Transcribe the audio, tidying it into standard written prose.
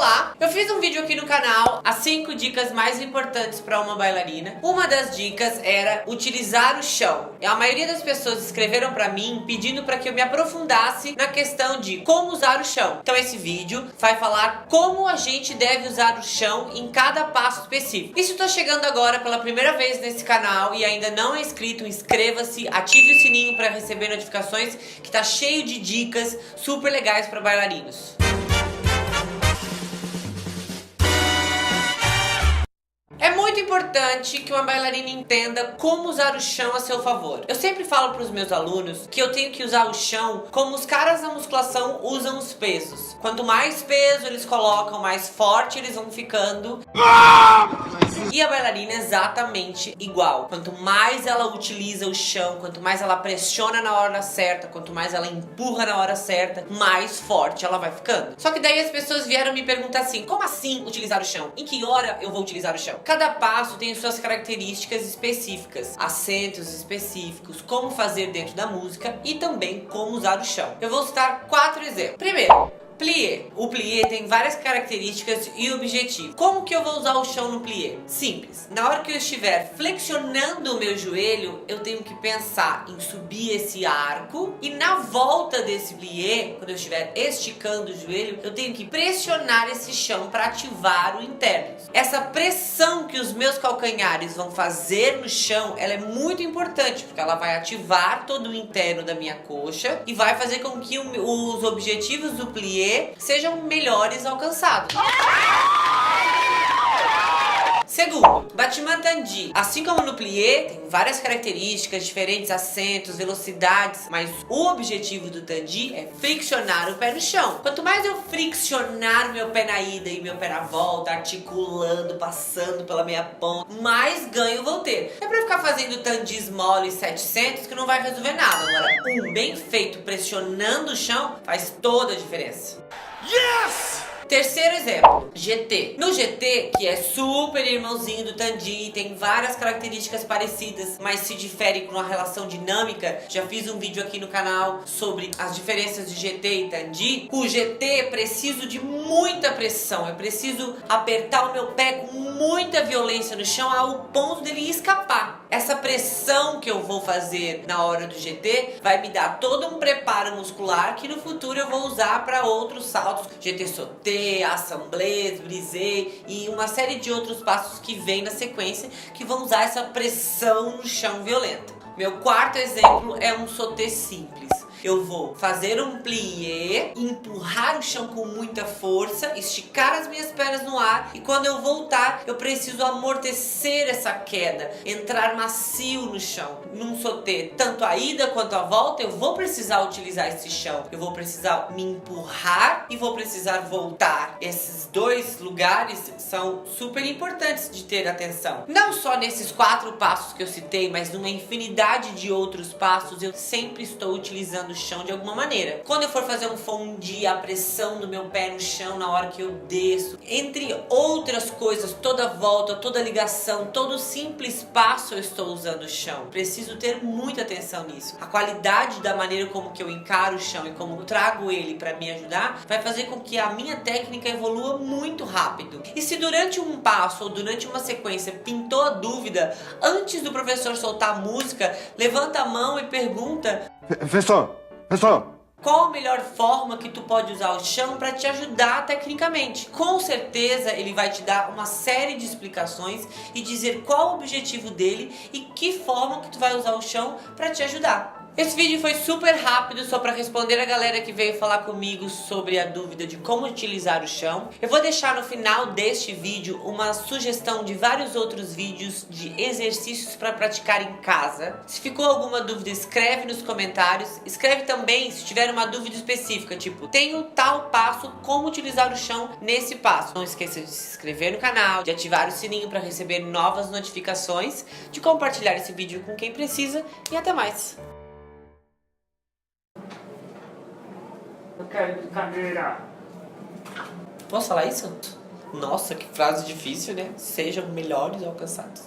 Olá! Eu fiz um vídeo aqui no canal, as 5 dicas mais importantes para uma bailarina. Uma das dicas era utilizar o chão. A maioria das pessoas escreveram para mim pedindo para que eu me aprofundasse na questão de como usar o chão. Então esse vídeo vai falar como a gente deve usar o chão em cada passo específico. E se tu tá chegando agora pela primeira vez nesse canal e ainda não é inscrito, inscreva-se, ative o sininho para receber notificações, que tá cheio de dicas super legais para bailarinos. É muito importante que uma bailarina entenda como usar o chão a seu favor. Eu sempre falo para os meus alunos que eu tenho que usar o chão como os caras da musculação usam os pesos. Quanto mais peso eles colocam, mais forte eles vão ficando. E a bailarina é exatamente igual. Quanto mais ela utiliza o chão, quanto mais ela pressiona na hora certa, quanto mais ela empurra na hora certa, mais forte ela vai ficando. Só que daí as pessoas vieram me perguntar assim: como assim utilizar o chão? Em que hora eu vou utilizar o chão? Cada passo tem suas características específicas, acentos específicos, como fazer dentro da música e também como usar o chão. Eu vou citar 4 exemplos. Primeiro, plié. O plié tem várias características e objetivos. Como que eu vou usar o chão no plié? Simples. Na hora que eu estiver flexionando o meu joelho, eu tenho que pensar em subir esse arco, e na volta desse plié, quando eu estiver esticando o joelho, eu tenho que pressionar esse chão para ativar o interno. Essa pressão que os meus calcanhares vão fazer no chão, ela é muito importante, porque ela vai ativar todo o interno da minha coxa e vai fazer com que os objetivos do plié sejam melhores alcançados. Segundo, battement tendu. Assim como no plié, tem várias características, diferentes acentos, velocidades, mas o objetivo do tendu é friccionar o pé no chão. Quanto mais eu friccionar meu pé na ida e meu pé na volta, articulando, passando pela minha ponta, mais ganho vou ter. É pra ficar fazendo tendus moles 700 que não vai resolver nada. Agora, um bem feito pressionando o chão faz toda a diferença. Yes! Terceiro exemplo, GT. No GT, que é super irmãozinho do tendu, tem várias características parecidas, mas se difere com uma relação dinâmica. Já fiz um vídeo aqui no canal sobre as diferenças de GT e tendu. O GT é preciso de muita pressão, é preciso apertar o meu pé com muita violência no chão ao ponto dele escapar. Essa pressão que eu vou fazer na hora do GT vai me dar todo um preparo muscular que no futuro eu vou usar para outros saltos, GT sauté, assemblée, brisé e uma série de outros passos que vem na sequência que vão usar essa pressão no chão violenta. Meu quarto exemplo é um sauté simples. Eu vou fazer um plié, empurrar o chão com muita força, esticar as minhas pernas no ar, e quando eu voltar, eu preciso amortecer essa queda, entrar macio no chão. Num sauté, tanto a ida quanto a volta, eu vou precisar utilizar esse chão. Eu vou precisar me empurrar e vou precisar voltar. Esses dois lugares são super importantes de ter atenção. Não só nesses 4 passos que eu citei, mas numa infinidade de outros passos, eu sempre estou utilizando o chão de alguma maneira. Quando eu for fazer um fondue, a pressão do meu pé no chão na hora que eu desço, entre outras coisas, toda volta, toda ligação, todo simples passo eu estou usando o chão. Preciso ter muita atenção nisso. A qualidade da maneira como que eu encaro o chão e como eu trago ele para me ajudar vai fazer com que a minha técnica evolua muito rápido. E se durante um passo ou durante uma sequência pintou a dúvida, antes do professor soltar a música, levanta a mão e pergunta: Professor, qual a melhor forma que tu pode usar o chão para te ajudar tecnicamente? Com certeza ele vai te dar uma série de explicações e dizer qual o objetivo dele e que forma que tu vai usar o chão para te ajudar. Esse vídeo foi super rápido, só para responder a galera que veio falar comigo sobre a dúvida de como utilizar o chão. Eu vou deixar no final deste vídeo uma sugestão de vários outros vídeos de exercícios para praticar em casa. Se ficou alguma dúvida, escreve nos comentários. Escreve também se tiver uma dúvida específica, tipo, tenho tal passo, como utilizar o chão nesse passo. Não esqueça de se inscrever no canal, de ativar o sininho para receber novas notificações, de compartilhar esse vídeo com quem precisa e até mais. Eu quero brincadeira. Posso falar isso? Nossa, que frase difícil, né? Sejam melhores alcançados.